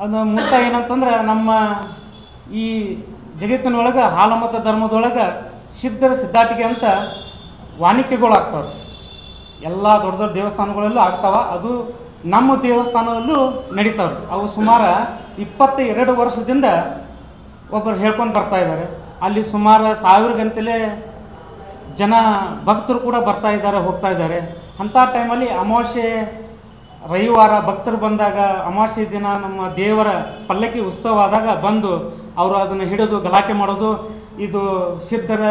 ಅದು ಮುತ್ತ ಏನಂತಂದ್ರೆ ನಮ್ಮ ಈ ಜಗತ್ತಿನೊಳಗೆ ಹಾಲಮತ ಧರ್ಮದೊಳಗೆ ಸಿದ್ಧಾಟಿಕೆ ಅಂತ ವಾಣಿಕೆಗಳು ಆಗ್ತವೆ. ಎಲ್ಲ ದೊಡ್ಡ ದೊಡ್ಡ ದೇವಸ್ಥಾನಗಳಲ್ಲೂ ಆಗ್ತಾವೆ. ಅದು ನಮ್ಮ ದೇವಸ್ಥಾನದಲ್ಲೂ ನಡೀತಾವೆ. ಅವು ಸುಮಾರು 22 ವರ್ಷದಿಂದ ಒಬ್ಬರು ಹೇಳ್ಕೊಂಡು ಬರ್ತಾ ಇದ್ದಾರೆ. ಅಲ್ಲಿ ಸುಮಾರು 1000 ಗಂಟಲೆ ಜನ ಭಕ್ತರು ಕೂಡ ಬರ್ತಾ ಇದ್ದಾರೆ, ಹೋಗ್ತಾ ಇದ್ದಾರೆ. ಅಂಥ ಟೈಮಲ್ಲಿ ಅಮಾವಾಸ್ಯೆ ರವಿವಾರ ಭಕ್ತರು ಬಂದಾಗ, ಅಮಾವಾಸ್ಯೆ ದಿನ ನಮ್ಮ ದೇವರ ಪಲ್ಲಕ್ಕಿ ಉತ್ಸವ ಆದಾಗ ಬಂದು ಅವರು ಅದನ್ನು ಹಿಡಿದು ಗಲಾಟೆ ಮಾಡೋದು, ಇದು ಸಿದ್ಧರ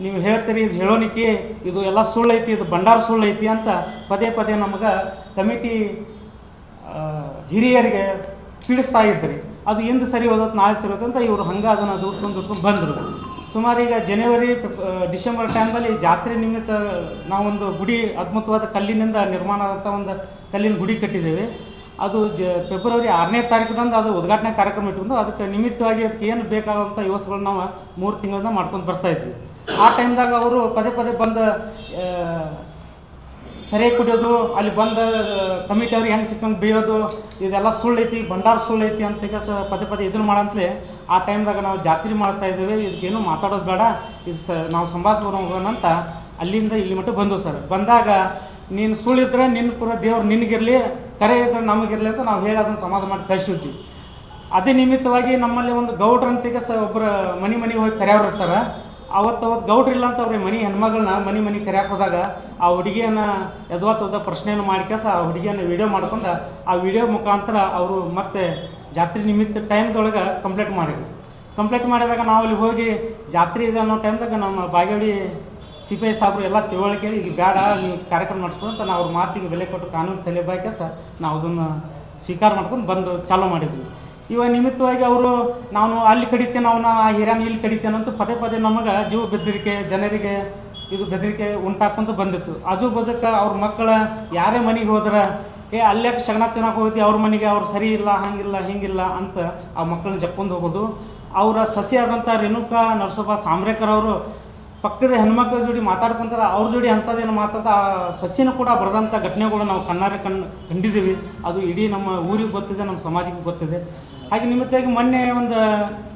ನೀವು ಹೇಳ್ತೀರಿ, ಇದು ಹೇಳೋನಿಕೆ, ಇದು ಎಲ್ಲ ಸುಳ್ಳೈತಿ, ಇದು ಭಂಡಾರ ಸುಳ್ಳೈತಿ ಅಂತ ಪದೇ ಪದೇ ನಮಗೆ ಕಮಿಟಿ ಹಿರಿಯರಿಗೆ ಪೀಡಿಸ್ತಾ ಇದ್ರಿ. ಅದು ಎಂದು ಸರಿ ಹೋದತ್ತು, ನಾಳೆ ಸರಿ ಹೋದಂತ ಇವರು ಹಂಗೆ ಅದನ್ನು ದೂಸ್ಕೊಂಡು ಬಂದರು. ಸುಮಾರು ಈಗ ಜನವರಿ ಡಿಸೆಂಬರ್ ಟೈಮ್ದಲ್ಲಿ ಜಾತ್ರೆ ನಿಮಿತ್ತ ನಾವೊಂದು ಗುಡಿ ಅದ್ಭುತವಾದ ಕಲ್ಲಿನಿಂದ ನಿರ್ಮಾಣ ಆದಂಥ ಒಂದು ಕಲ್ಲಿನ ಗುಡಿ ಕಟ್ಟಿದ್ದೇವೆ. ಅದು ಫೆಬ್ರವರಿ 6ನೇ ತಾರೀಕಿದಂದು ಅದು ಉದ್ಘಾಟನೆ ಕಾರ್ಯಕ್ರಮ ಇಟ್ಕೊಂಡು ಅದಕ್ಕೆ ನಿಮಿತ್ತವಾಗಿ ಅದಕ್ಕೆ ಏನು ಬೇಕಾದಂಥ ವ್ಯವಸ್ಥೆಗಳನ್ನ ನಾವು 3 ತಿಂಗಳಿಂದ ಮಾಡ್ಕೊಂಡು ಬರ್ತಾಯಿದ್ವಿ. ಆ ಟೈಮ್ದಾಗ ಅವರು ಪದೇ ಪದೇ ಬಂದು ಸರಿಯಾಗಿ ಕುಡಿಯೋದು, ಅಲ್ಲಿ ಬಂದ ಕಮಿಟಿಯವ್ರಿಗೆ ಹೆಂಗೆ ಸಿಕ್ಕಂಗೆ ಬೇಯೋದು, ಇದೆಲ್ಲ ಸುಳ್ಳೈತಿ, ಭಂಡಾರ ಸುಳ್ಳೈತಿ ಅಂತ ಈಗ ಪದೇ ಪದೇ ಇದನ್ನು ಮಾಡಂತಲೇ ಆ ಟೈಮ್ದಾಗ ನಾವು ಜಾತ್ರೆ ಮಾಡ್ತಾ ಇದ್ದೇವೆ, ಇದಕ್ಕೇನು ಮಾತಾಡೋದು ಬೇಡ, ಇದು ನಾವು ಸಂಭಾಷಣೆ ಹೋಗೋಣ ಅಂತ ಅಲ್ಲಿಂದ ಇಲ್ಲಿ ಮಟ್ಟ ಬಂದವು ಸರ್. ಬಂದಾಗ ನೀನು ಸುಳ್ಳಿದ್ರೆ ನಿನ್ನ ಪೂರ ದೇವ್ರು ನಿನಗಿರಲಿ, ಕರೆ ಇದ್ರೆ ನಮಗಿರಲಿ ಅಂತ ನಾವು ಹೇಳಿ ಅದನ್ನು ಸಮಾಧಾನ ಮಾಡಿ ಕಳಿಸಿದ್ವಿ. ಅದೇ ನಿಮಿತ್ತವಾಗಿ ನಮ್ಮಲ್ಲಿ ಒಂದು ಗೌಡ್ರಂತಿಗೆ ಒಬ್ಬರು ಮನೆ ಹೋಗಿ ಕರೆಯವ್ರು ಇರ್ತಾರೆ. ಅವತ್ತು ಗೌಡ್ರಿಲ್ಲ ಅಂತ ಅವ್ರಿಗೆ ಹೆಣ್ಮಗಳನ್ನ ಮನೆ ಕರೆಯಾಕೆ ಹೋದಾಗ ಆ ಹುಡುಗಿಯನ್ನು ಯದ್ವಾತದ ಪ್ರಶ್ನೆಯನ್ನು ಮಾಡಿಕೆಸ ಆ ಹುಡುಗಿಯನ್ನು ವಿಡಿಯೋ ಮಾಡ್ಕೊಂಡು ಆ ವಿಡಿಯೋ ಮುಖಾಂತರ ಅವರು ಮತ್ತೆ ಜಾತ್ರೆ ನಿಮಿತ್ತ ಟೈಮ್ದೊಳಗೆ ಕಂಪ್ಲೇಂಟ್ ಮಾಡಿದಾಗ ನಾವು ಅಲ್ಲಿ ಹೋಗಿ ಜಾತ್ರೆ ಇದೆ ಅನ್ನೋ ಟೈಮ್ದಾಗ ನಮ್ಮ ಬಾಗೇವಾಡಿ CPI ಸಾಬ್ರು ಎಲ್ಲ ತಿಳುವಳಿಕೆ, ಈಗ ಬೇಡ ನೀವು ಕಾರ್ಯಕ್ರಮ ನಡೆಸ್ಕೊಂಡು ಅಂತ ನಾವು ಅವ್ರ ಮಾತಿಗೆ ಬೆಲೆ ಕೊಟ್ಟು ಕಾನೂನು ತಲೆಬಾಯ್ಕೆಸ ನಾವು ಅದನ್ನು ಸ್ವೀಕಾರ ಮಾಡ್ಕೊಂಡು ಬಂದು ಚಾಲೂ ಮಾಡಿದ್ವಿ. ಇವಾಗ ನಿಮಿತ್ತವಾಗಿ ಅವರು ನಾನು ಅಲ್ಲಿ ಕಡಿತೇನೆ, ಅವನ ಆ ಹಿರಿಯನ ಇಲ್ಲಿ ಕಡಿತೇನೆ ಅಂತ ಪದೇ ಪದೇ ನಮಗೆ ಜೀವ ಬೆದರಿಕೆ, ಜನರಿಗೆ ಇದು ಬೆದರಿಕೆ ಉಂಟಾಕೊಂತ ಬಂದಿತ್ತು. ಆಜು ಬಾಜುಕ ಅವ್ರ ಮಕ್ಕಳ ಯಾರೇ ಮನೆಗೆ ಹೋದ್ರೆ ಅಲ್ಲೇ ಶಗಣ ತಿನ್ನೋಕೆ ಹೋಗಿ ಅವ್ರ ಮನೆಗೆ ಅವ್ರು ಸರಿ ಇಲ್ಲ, ಹಂಗಿಲ್ಲ ಹಿಂಗಿಲ್ಲ ಅಂತ ಆ ಮಕ್ಕಳನ್ನ ಜಪ್ಕೊಂಡು ಹೋಗೋದು. ಅವರ ಸಸಿ ಆದಂಥ ರೇಣುಕಾ ನರಸೋಬ ಸಾಮ್ರೇಕರ್ ಅವರು ಪಕ್ಕದ ಹೆಣ್ಮಕ್ಳ ಜೋಡಿ ಮಾತಾಡ್ಕೊಂತಾರೆ, ಅವ್ರ ಜೋಡಿ ಅಂಥದ್ದೇನು ಮಾತಾಡ್ತಾ ಆ ಸಸಿನೂ ಕೂಡ ಬರೆದಂಥ ಘಟನೆಗಳು ನಾವು ಕಂಡಿದ್ದೀವಿ. ಅದು ಇಡೀ ನಮ್ಮ ಊರಿಗೆ ಗೊತ್ತಿದೆ, ನಮ್ಮ ಸಮಾಜಕ್ಕೆ ಗೊತ್ತಿದೆ. ಹಾಗೆ ನಿಮಿತ್ತವಾಗಿ ಮೊನ್ನೆ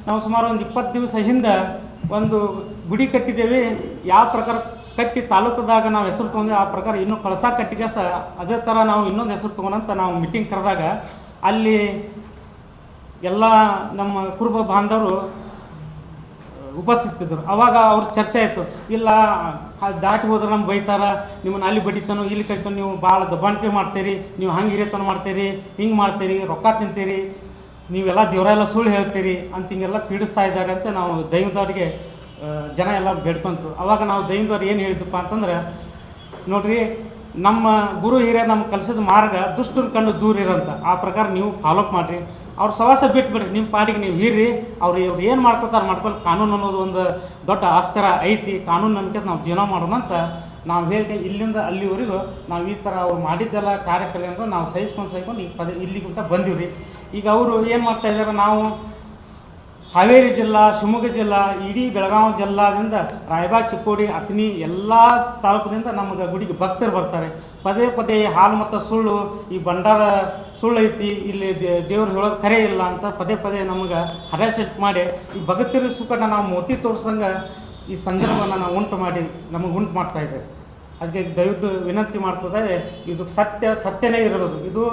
ನಾವು ಸುಮಾರು 20 ದಿವಸ ಹಿಂದೆ ಒಂದು ಗುಡಿ ಕಟ್ಟಿದ್ದೇವೆ. ಯಾವ ಪ್ರಕಾರ ಕಟ್ಟಿ ತಾಲೂಕದಾಗ ನಾವು ಹೆಸರು ತೊಗೊಂಡು ಆ ಪ್ರಕಾರ ಇನ್ನೂ ಕಳಸ ಕಟ್ಟಿಗೆ ಅದೇ ಥರ ನಾವು ಇನ್ನೊಂದು ಹೆಸರು ತೊಗೊಂಡಂತ ನಾವು ಮೀಟಿಂಗ್ ಕರೆದಾಗ ಅಲ್ಲಿ ಎಲ್ಲ ನಮ್ಮ ಕುರುಬ ಬಾಂಧವರು ಉಪಸ್ಥಿತಿದ್ದರು. ಅವಾಗ ಅವ್ರ ಚರ್ಚೆ ಆಯಿತು, ಇಲ್ಲ ದಾಟಿ ಹೋದ್ರೆ ನಮ್ಗೆ ಬೈತಾರ, ನಿಮ್ಮನ್ನು ಅಲ್ಲಿ ಬಡಿತಾನೋ ಇಲ್ಲಿ ಕಟ್ತಾನೋ, ನೀವು ಭಾಳ ದಬ್ಬಾಣಿಕೆ ಮಾಡ್ತೀರಿ, ನೀವು ಹಂಗೆ ಹಿರಿಯತನ ಮಾಡ್ತೀರಿ, ಹಿಂಗೆ ಮಾಡ್ತೀರಿ, ರೊಕ್ಕ ತಿಂತೀರಿ, ನೀವೆಲ್ಲ ದೇವರೆಲ್ಲ ಸುಳ್ಳು ಹೇಳ್ತೀರಿ ಅಂತ ಹಿಂಗೆಲ್ಲ ಪೀಡಿಸ್ತಾ ಇದ್ದಾರೆ ಅಂತ ನಾವು ದೈವದವ್ರಿಗೆ ಜನ ಎಲ್ಲ ಬೇಡ್ಕೊಂತರು. ಅವಾಗ ನಾವು ದೈವದವ್ರು ಏನು ಹೇಳಿದ್ದಪ್ಪ ಅಂತಂದ್ರೆ, ನೋಡ್ರಿ ನಮ್ಮ ಗುರು ಹಿರಿಯರು ನಮ್ಗೆ ಕಲಿಸಿದ ಮಾರ್ಗ ದುಷ್ಟರ ಕಂಡು ದೂರ ಇರೋಂಥ ಆ ಪ್ರಕಾರ ನೀವು ಫಾಲೋಅಪ್ ಮಾಡಿರಿ, ಅವ್ರ ಸವಾಸ ಬಿಟ್ಬಿಡ್ರಿ, ನಿಮ್ಮ ಪಾಡಿಗೆ ನೀವು ಇರ್ರಿ, ಅವ್ರು ಏನು ಮಾಡ್ಕೊತಾರೆ ಮಾಡ್ಕೊಂಡು, ಕಾನೂನು ಅನ್ನೋದು ಒಂದು ದೊಡ್ಡ ಅಸ್ತ್ರ ಐತಿ, ಕಾನೂನು ನಂಬಿಕೆ ನಾವು ಜೀವನ ಮಾಡೋಣ ಅಂತ ನಾವು ಹೇಳಿ ಇಲ್ಲಿಂದ ಅಲ್ಲಿವರೆಗೂ ನಾವು ಈ ಥರ ಅವ್ರು ಮಾಡಿದ್ದೆಲ್ಲ ಕಾರ್ಯಕ್ರಮ ಅಂದ್ರೆ ನಾವು ಸಹಿಸ್ಕೊಂಡು ಈಗ ಇಲ್ಲಿಗಿಂತ ಬಂದೀವ್ರಿ. ಈಗ ಅವರು ಏನು ಮಾಡ್ತಾಯಿದ್ದಾರೆ, ನಾವು ಹಾವೇರಿ ಜಿಲ್ಲಾ, ಶಿವಮೊಗ್ಗ ಜಿಲ್ಲಾ, ಇಡೀ ಬೆಳಗಾವಿ ಜಿಲ್ಲಾದಿಂದ ರಾಯಬಾಗ್, ಚಿಕ್ಕೋಡಿ, ಅತನಿ ಎಲ್ಲ ತಾಲೂಕಿನಿಂದ ನಮಗೆ ಗುಡಿಗೆ ಭಕ್ತರು ಬರ್ತಾರೆ. ಪದೇ ಪದೇ ಹಾಲು ಮತ್ತು ಸುಳ್ಳು, ಈ ಭಂಡಾರ ಸುಳ್ಳು ಐತಿ, ಇಲ್ಲಿ ದೇವ್ರು ಹೇಳೋದು ಕರೆ ಇಲ್ಲ ಅಂತ ಪದೇ ಪದೇ ನಮಗೆ ಹರಾಸೆಟ್ ಮಾಡಿ ಈ ಭಗತ್ತಿರ ಸುಖನ ನಾವು ಮೋತಿ ತೋರ್ಸಂಗೆ ಈ ಸಂದರ್ಭವನ್ನು ನಾವು ಉಂಟು ಮಾಡ್ತಾಯಿದ್ದೇವೆ. ಅದಕ್ಕೆ ದಯವಿಟ್ಟು ವಿನಂತಿ ಮಾಡ್ಕೋತಾರೆ, ಇದು ಸತ್ಯನೇ ಇರೋದು. ಇದು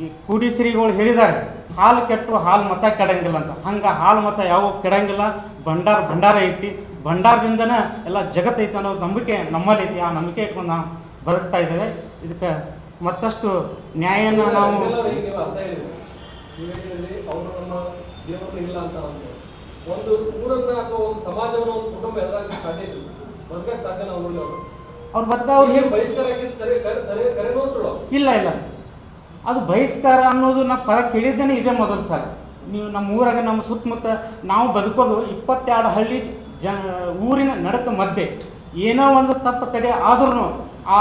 ಈ ಕೂಡಿ ಶ್ರೀಗಳು ಹೇಳಿದ್ದಾರೆ, ಹಾಲು ಕೆಟ್ಟು ಹಾಲು ಮತ ಕೆಡಂಗಿಲ್ಲ ಅಂತ. ಹಂಗೆ ಹಾಲು ಮತ ಯಾವ ಕೆಡಂಗಿಲ್ಲ, ಭಂಡಾರ ಐತಿ, ಭಂಡಾರದಿಂದನೇ ಎಲ್ಲ ಜಗತ್ತೈತಿ ಅನ್ನೋ ನಂಬಿಕೆ ನಮ್ಮಲ್ಲಿ ಐತಿ. ಆ ನಂಬಿಕೆ ಇಟ್ಕೊಂಡು ನಾವು ಬದುಕ್ತಾ ಇದ್ದೇವೆ. ಇದಕ್ಕೆ ಮತ್ತಷ್ಟು ನ್ಯಾಯನ ನಾವು ಒಂದು ಊರನ್ನ ಅಥವಾ ಒಂದು ಸಮಾಜವನ್ನು ಒಂದು ಕುಟುಂಬ ಎದುರಾಗಿ ಸಾಧ್ಯ ಇಲ್ಲ, ಬದುಕಕ್ಕೆ ಸಾಧ್ಯ ನಾವು ಅವ್ರು ಬದುಕವ್ರು ಹೇಳಿ ಬಹಿಷ್ಕಾರ ಇಲ್ಲ ಸರ್. ಅದು ಬಹಿಷ್ಕಾರ ಅನ್ನೋದು ನಾವು ಪರ ಕೇಳಿದ್ದೇನೆ ಇದೇ ಮೊದಲು ಸರ್. ನೀವು ನಮ್ಮ ಊರಾಗ ನಮ್ಮ ಸುತ್ತಮುತ್ತ ನಾವು ಬದುಕೋದು 22 ಹಳ್ಳಿ ಊರಿನ ನಡಕ ಮಧ್ಯೆ ಏನೋ ಒಂದು ತಪ್ಪು ತಡೆ ಆದ್ರೂ ಆ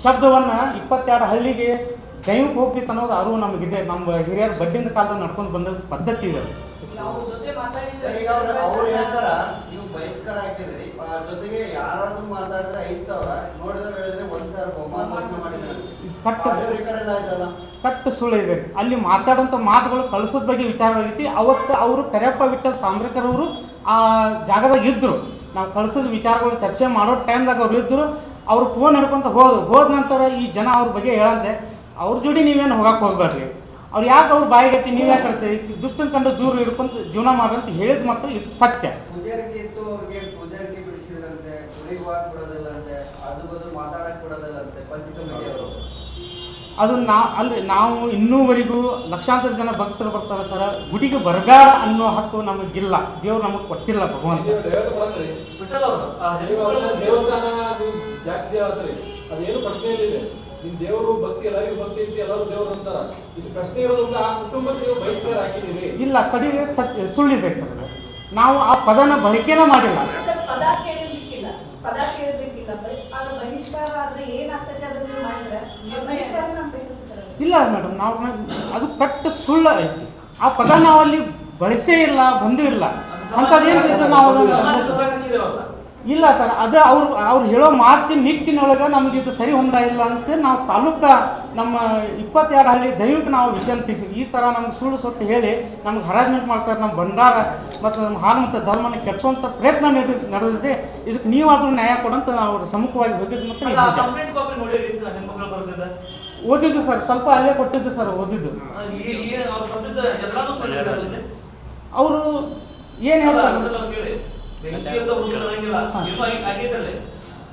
ಶಬ್ದವನ್ನು 22 ಹಳ್ಳಿಗೆ ದೈವಕ್ಕೆ ಹೋಗ್ತಿತ್ತು ಅನ್ನೋದು ಅರಿವು ನಮಗಿದೆ. ನಮ್ಮ ಹಿರಿಯರು ಬಡ್ಡಿಂದ ಕಾಲದಲ್ಲಿ ನಡ್ಕೊಂಡು ಬಂದ ಪದ್ಧತಿ ಇದೆ. ಅವ್ರು ಹೇಳ್ತಾರ ನೀವು ಬಹಿಷ್ಕಾರ ಹಾಕಿದ್ರಿ, ಜೊತೆಗೆ ಯಾರಾದ್ರೂ ಮಾತಾಡಿದ್ರೆ 5,000 ನೋಡಿದ್ರೆ ಹೇಳಿದ್ರೆ 1,000 ಬಹುಮಾನ ಘೋಷಣೆ ಮಾಡಿದ್ದಾರೆ. ಕಟ್ಟು ಈ ಕಡೆ ಎಲ್ಲ ಆಯ್ತಲ್ಲ. ಕಟ್ಟು ಸುಳ್ಳು ಇದೆ. ಅಲ್ಲಿ ಮಾತಾಡೋಂಥ ಮಾತುಗಳು ಕಳಿಸೋದ್ ಬಗ್ಗೆ ವಿಚಾರವಾಗೈತಿ. ಅವತ್ತು ಅವರು ಕರಿಯಪ್ಪ ವಿಠಲ್ ಸಾಂಬ್ರೇಕರ್ ಅವರು ಆ ಜಾಗದಾಗ ಇದ್ದರು. ನಾವು ಕಳಿಸೋದು ವಿಚಾರಗಳು ಚರ್ಚೆ ಮಾಡೋ ಟೈಮ್ದಾಗ ಅವ್ರು ಇದ್ದರು. ಅವ್ರು ಫೋನ್ ಹಿಡ್ಕೊಂತ ಹೋದ ನಂತರ ಈ ಜನ ಅವ್ರ ಬಗ್ಗೆ ಹೇಳಂತೆ, ಅವ್ರ ಜೋಡಿ ನೀವೇನು ಹೋಗಕ್ಕೆ ಹೋಗ್ಬೇಡ್ರಿ, ಅವ್ರು ಯಾಕೆ ಅವ್ರು ಬಾಯಿಗತ್ತಿ ನೀವು ಯಾಕೆ ಕರ್ತೀವಿ, ದುಷ್ಟನ್ ಕಂಡು ದೂರ ಹಿಡ್ಕೊಂತ ಜೀವನ ಮಾಡ್ರಂತ ಹೇಳಿದ ಮಾತ್ರ ಇದು ಸತ್ಯ. ಪೂಜಾರಿಕೆ ಇತ್ತು, ಅವ್ರಿಗೆ ಪೂಜಾರಿಕೆ ಬಿಡಿಸಿದ್ರಂತೆ, ಗುಡಿಗೆ ಹೋಗಕ್ಕೆ ಬಿಡೋದಿಲ್ಲಂತೆ, ಆಜು ಬಾಜು ಮಾತಾಡಕ್ಕೆ ಬಿಡೋದಿಲ್ಲಂತೆ ಪಂಚಕಮಿಟಿ ಅವರು. ಅದು ನಾವು ಇನ್ನೂವರೆಗೂ ಲಕ್ಷಾಂತರ ಜನ ಭಕ್ತರು ಬರ್ತಾರೆ ಸರ್. ಗುಡಿಗೆ ಬರಬೇಡ ಅನ್ನೋ ಹಕ್ಕು ನಮಗಿಲ್ಲ, ದೇವ್ರು ನಮಗೆ ಕೊಟ್ಟಿಲ್ಲ ಭಗವಂತ. ದೇವಸ್ಥಾನ ಜಾತಿ ಹೇಳ್ತಾರೆ, ಅದೇನು ಪ್ರಶ್ನೆ ಏನಿದೆ, ನಿಮ್ ದೇವರು ಭಕ್ತಿ ಎಲ್ಲರಿಗೂ ಭಕ್ತಿ ಐತಿ, ಎಲ್ಲರೂ ದೇವ್ರು ಅಂತಾರ. ಇದು ಪ್ರಶ್ನೆ ಇರೋದ್ರಿಂದ ಆ ಕುಟುಂಬಕ್ಕೆ ನೀವು ಬಹಿಷ್ಕಾರ ಹಾಕಿದ್ದೀರಿ. ಇಲ್ಲ, ಕಡೆಗೆ ಸುಳ್ಳಿದೆ ಸರ್. ನಾವು ಆ ಪದನ ಬಳಕೆನ ಮಾಡಿಲ್ಲ. ಪದ ಕೇಳಿರ್ಲಿಕ್ಕಿಲ್ಲ, ಪದ ಕೇಳಿರ್ಲಿಕ್ಕಿಲ್ಲ. ಅದು ಬಹಿಷ್ಕಾರ ಆದ್ರೆ ಏನಾಗ್ತದೆ ಅದನ್ನ ನೀವು ಮಾಡಿದ್ರೆ ಬಹಿಷ್ಕಾರ ನಮ್ಗೆ ಸರ್. ಇಲ್ಲ ಮೇಡಮ್, ನಾವು ಅದು ಕಟ್ಟು ಸುಳ್ಳು ಐತಿ. ಆ ಪದ ನಾವು ಅಲ್ಲಿ ಬಳಸೇ ಇಲ್ಲ, ಬಂದೂ ಇಲ್ಲ. ಅಂಥದ್ದೇನಿದೆ ನಾವು ಇಲ್ಲ ಸರ್. ಅದು ಅವ್ರು ಹೇಳೋ ಮಾತಿನ ನಿಟ್ಟಿನೊಳಗೆ ನಮಗೆ ಇದು ಸರಿ ಹೊಂದ ಇಲ್ಲ ಅಂತ ನಾವು ತಾಲೂಕ ನಮ್ಮ 22 ಹಳ್ಳಿ ದೈವಕ್ಕೆ ನಾವು ವಿಷಯ ತಿಳಿಸಿ, ಈ ಥರ ನಮ್ಗೆ ಸುಳ್ಳು ಸೊಟ್ಟು ಹೇಳಿ ನಮ್ಗೆ ಹರಾಜ್ಮೆಂಟ್ ಮಾಡ್ತಾರೆ, ನಮ್ಮ ಭಂಡಾರ ಮತ್ತು ನಮ್ಮ ಹಾಲು ಮತ್ತು ಧರ್ಮನ ಕೆಡಿಸುವಂಥ ಪ್ರಯತ್ನ ನಡೆದಿದೆ. ಇದಕ್ಕೆ ನೀವಾದ್ರೂ ನ್ಯಾಯ ಕೊಡಂತ ನಾವು ಸಮ್ಮುಖವಾಗಿ ಹೋಗಿದ್ದು. ಮತ್ತು ಓದಿದ್ದು ಸರ್, ಸ್ವಲ್ಪ ಅಲ್ಲೇ ಕೊಟ್ಟಿದ್ದು ಸರ್, ಓದಿದ್ದು. ಅವರು ಏನು ಹೇಳ್ತಾರೆ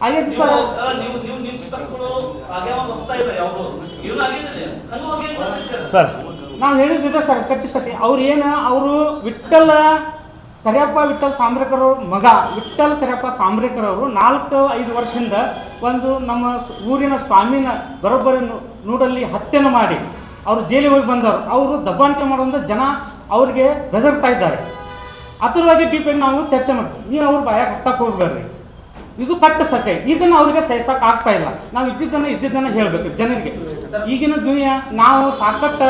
ಆಗೈತಿ ಸರ್. ಸರ್ ನಾವು ಹೇಳಿದ್ದಿದೆ ಸರ್, ಕಟ್ಟಿಸತಿ ಅವರು ಕರಿಯಪ್ಪ ವಿಠಲ್ ಸಾಂಬ್ರೇಕರ್ ಅವ್ರ ಮಗ ವಿಠಲ್ ಕರಿಯಪ್ಪ ಸಾಂಬ್ರೇಕರ್ ಅವರು 4-5 ವರ್ಷದಿಂದ ಒಂದು ನಮ್ಮ ಊರಿನ ಸ್ವಾಮಿನ ಬರೋಬ್ಬರಿ ನೂಡಲ್ಲಿ ಹತ್ಯೆನ ಮಾಡಿ ಅವರು ಜೈಲಿಗೆ ಹೋಗಿ ಬಂದವರು. ಅವರು ದಬ್ಬಾಣಿಕೆ ಮಾಡುವಂಥ ಜನ ಅವ್ರಿಗೆ ಬೆದರ್ತಾ ಇದ್ದಾರೆ. ಅದರವಾಗಿ ಡೀಪಾಗಿ ನಾವು ಚರ್ಚೆ ಮಾಡ್ತೀವಿ. ನೀವು ಅವ್ರ ಬಾಯಾಗ ಹತ್ತಕ್ಕೆ ಹೋಗ್ಬೇಡ್ರಿ, ಇದು ಕಟ್ಟು ಸತ್ಯ. ಇದನ್ನು ಅವ್ರಿಗೆ ಸಹಿಸಕ್ಕೆ ಆಗ್ತಾ ಇಲ್ಲ. ನಾವು ಇದ್ದಿದ್ದನ್ನು ಹೇಳಬೇಕು ಜನರಿಗೆ. ಈಗಿನ ದುನಿಯಾ ನಾವು ಸಾಕಷ್ಟು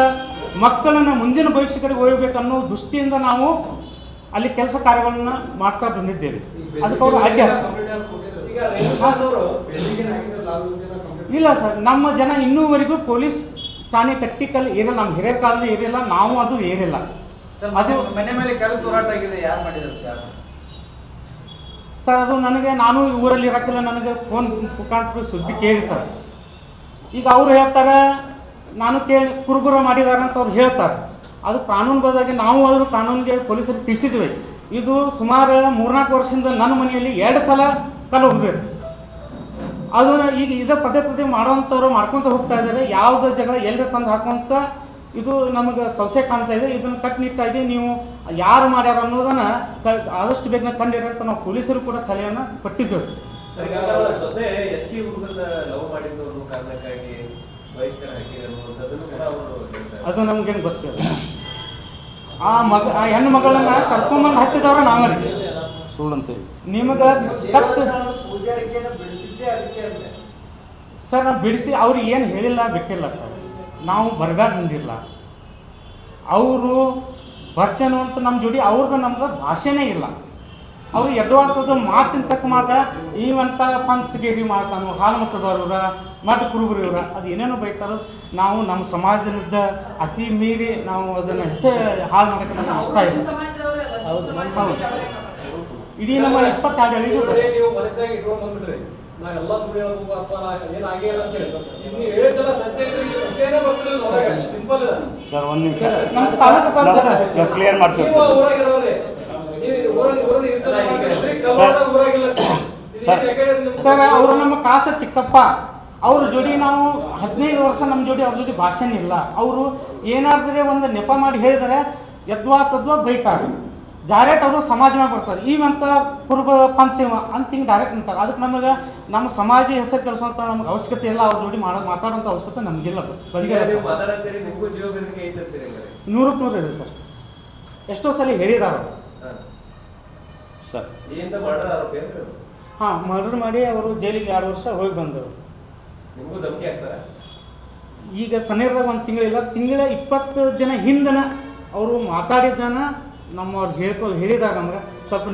ಮಕ್ಕಳನ್ನು ಮುಂದಿನ ಭವಿಷ್ಯ ಕಡೆಗೆ ಒಯ್ಯಬೇಕನ್ನೋ ದೃಷ್ಟಿಯಿಂದ ನಾವು ಅಲ್ಲಿ ಕೆಲಸ ಕಾರ್ಯಗಳನ್ನ ಮಾಡ್ತಾ ಬಂದಿದ್ದೇವೆ. ಅದಕ್ಕೆ ಅವರು ಅಡ್ಡ ಇಲ್ಲ ಸರ್. ನಮ್ಮ ಜನ ಇನ್ನೂವರೆಗೂ ಪೊಲೀಸ್ ಠಾಣೆ ಕಟ್ಟಿಕಲ್ ಏರಿಲ್ಲ, ನಮ್ಮ ಹಿರಿಯ ಕಾಲದ ಏರಿಲ್ಲ, ನಾವು ಅದು ಏರಿಲ್ಲ. ಅದು ಮನೆ ಮೇಲೆ ಕಲ್ಲು ತೂರಾಟ ಆಗಿದೆ, ಯಾರು ಮಾಡಿದ್ರು ಸರ್? ಅದು ನಾನು ಊರಲ್ಲಿ ಇರೋಕ್ಕಿಲ್ಲ, ನನಗೆ ಫೋನ್ ಮುಖಾಂತರ ಸುದ್ದಿ ಕೇಳಿ ಸರ್. ಈಗ ಅವ್ರು ಹೇಳ್ತಾರೆ, ನಾನು ಕುರುಬುರ ಮಾಡಿದ್ದಾರೆ ಅಂತ ಅವ್ರು ಹೇಳ್ತಾರೆ. ಅದು ಕಾನೂನುಬದ್ಧವಾಗಿ ನಾವು ಆದರೂ ಕಾನೂನಿಗೆ ಪೊಲೀಸರಿಗೆ ತಿಳಿಸಿದ್ವಿ. ಇದು ಸುಮಾರು 3-4 ವರ್ಷದಿಂದ ನನ್ನ ಮನೆಯಲ್ಲಿ 2 ಸಲ ಕಲ್ಲು ಹೋಗಿದೆ. ಅದು ಈಗ ಇದೇ ಪದೇ ಮಾಡೋವಂಥವ್ರು ಮಾಡ್ಕೊತ ಹೋಗ್ತಾ ಇದ್ದಾರೆ. ಯಾವುದೇ ಜಗಳ ಎಲ್ಲರ ತಂದು ಹಾಕುವಂಥ ಇದು ನಮಗೆ ಸಮಸ್ಯೆ ಕಾಣ್ತಾ ಇದೆ. ಇದನ್ನು ಕಟ್ಟುನಿಟ್ಟಾಗಿ ನೀವು ಯಾರು ಮಾಡ್ಯಾರ ಅನ್ನೋದನ್ನು ಆದಷ್ಟು ಬೇಗನೆ ಕಂಡಿರ ಅಂತ ನಾವು ಪೊಲೀಸರು ಕೂಡ ಸಲಹೆಯನ್ನು ಕೊಟ್ಟಿದ್ದೇವೆ. ಅದು ನಮ್ಗೇನು ಗೊತ್ತಿಲ್ಲ. ಆ ಹೆಣ್ಣು ಮಗಳನ್ನ ಕರ್ಕೊಂಬಂದು ಹಚ್ಚಿದವ್ರ ನಾವರಿಗೆ ಸುಳ್ಳಂತೇಳಿ ನಿಮಗೆ ಕಟ್ಟು ಸರ್. ನಾವು ಬಿಡಿಸಿ ಅವ್ರಿಗೆ ಏನು ಹೇಳಿಲ್ಲ, ಬಿಟ್ಟಿಲ್ಲ ಸರ್. ನಾವು ಬರಬೇಡ ಬಂದಿಲ್ಲ. ಅವರು ಬರ್ತೇನೋ ಅಂತ ನಮ್ಮ ಜೋಡಿ ಅವ್ರದ್ದು ನಮ್ಗೆ ಭಾಷೆನೇ ಇಲ್ಲ. ಅವರು ಎದ್ದುವಂಥದ್ದು ಮಾತಿನ ತಕ್ಕ ಮಾತ ಇವಂತ ಪಂಚಗೇರಿ ಮಾಡ್ತಾನು, ಹಾಲು ಮತದವ್ರ ಮಠ ಕುರುಬರು ಇವ್ರ ಅದು ಏನೇನೋ ಬೈತಾರೋ. ನಾವು ನಮ್ಮ ಸಮಾಜದ ಅತಿ ಮೀರಿ ನಾವು ಅದನ್ನು ಹೆಸರು ಹಾಳು ಮಾಡೋಕ್ಕೆ ನಮ್ಗೆ ಇಷ್ಟ ಇಲ್ಲ. ಇಡೀ ನಮ್ಮ 22 ನೀವು ಮನಸ್ಸಾಗಿ ಇಟ್ಕೊಂಡು ಬಂದ್ಬಿಟ್ರಿ, ನಾವೆಲ್ಲ ಸುಳ್ಳು ಹೇಳ್ಬೇಕು ಅಥವಾ ಏನಾಗಿಲ್ಲ ಅಂತ ಹೇಳಿ ನೀವು ಹೇಳಿದ್ದೆಲ್ಲ ಸತ್ಯ ವಿಷಯನೇ ಬರ್ತಿರಲಿಲ್ಲ. ಸಿಂಪಲ್ ಇದೆ ಸರ್. ಒಂದು ನಿಮಿಷ ನಮ್ಮ ತಾಲೂಕು ಕ್ಲಿಯರ್ ಮಾಡ್ತೀವಿ ಸರ್. ಅವರು ನಮ್ಮ ಕಾಸ ಚಿಕ್ಕಪ್ಪ ಅವ್ರ ಜೋಡಿ ನಾವು 15 ವರ್ಷ ನಮ್ಮ ಜೋಡಿ ಅವ್ರ ಜೋಡಿ ಭಾಷೆನೇ ಇಲ್ಲ. ಅವರು ಏನಾದ್ರೆ ಒಂದು ನೆಪ ಮಾಡಿ ಹೇಳಿದರೆ ತದ್ವಾ ಬೈತಾರೆ. ಡೈರೆಕ್ಟ್ ಅವರು ಸಮಾಜ ಬರ್ತಾರೆ. ಈವಂತ ಕುರುಬ ಪಂಚಮ ಅಂತ ಹಿಂಗೆ ಡೈರೆಕ್ಟ್ ಅಂತಾರೆ. ಅದಕ್ಕೆ ನಮಗೆ ನಮ್ಮ ಸಮಾಜ ಹೆಸರು ಕಳಿಸುವಂಥ ನಮ್ಗೆ ಅವಶ್ಯಕತೆ ಇಲ್ಲ. ಅವ್ರ ಜೋಡಿ ಮಾತಾಡುವಂಥ ಅವಶ್ಯಕತೆ ನಮಗಿಲ್ಲ. ಬದಿಗೆ 100% ಇದೆ ಸರ್. ಎಷ್ಟೋ ಸಲ ಹೇಳಿದಾರ ಸರ್. ಹಾಂ, ಮರ್ಡರ್ ಮಾಡಿ ಅವರು ಜೈಲಿಗೆ 2 ವರ್ಷ ಹೋಗಿ ಬಂದರು. ಈಗ ಸನೇರದಾಗ 1 ತಿಂಗಳಿಲ್ಲ, ತಿಂಗಳ 20 ದಿನ ಹಿಂದನ ಅವರು ಮಾತಾಡಿದ್ದಾನ ನಮ್ಮವ್ರು ಹೇಳಿದಾಗ ನಮ್ಗೆ ಸ್ವಲ್ಪ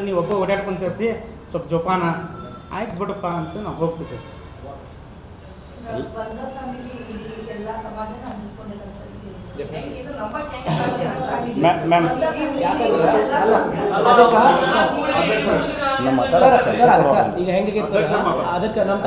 ನೀವು ಒಬ್ಬ ಓಡಾಡ್ಕೊಂತಿರ್ತಿ, ಸ್ವಲ್ಪ ಜೋಪಾನ ಆಯ್ತು ಬಿಡಪ್ಪ ಅಂತ ನಾವು ಹೋಗ್ತಿದ್ದೇವೆ ಸರ್. ಬಂದ ಫ್ಯಾಮಿಲಿ ಎಲ್ಲ ಸಮಾಜನ ಅಂದಿಸ್ಕೊಂಡಿದ್ದಾರೆ ಇದು ನಂಬಕ್ಕೆ ಹೆಂಗೆ ಸಾಧ್ಯ? ಮ್ಯಾಮ್ ಅದಕ್ಕೆ ನಮ್ಮ ಈಗ ಹೆಂಗೆ ಅದಕ್ಕೆ ನಮ್ಮ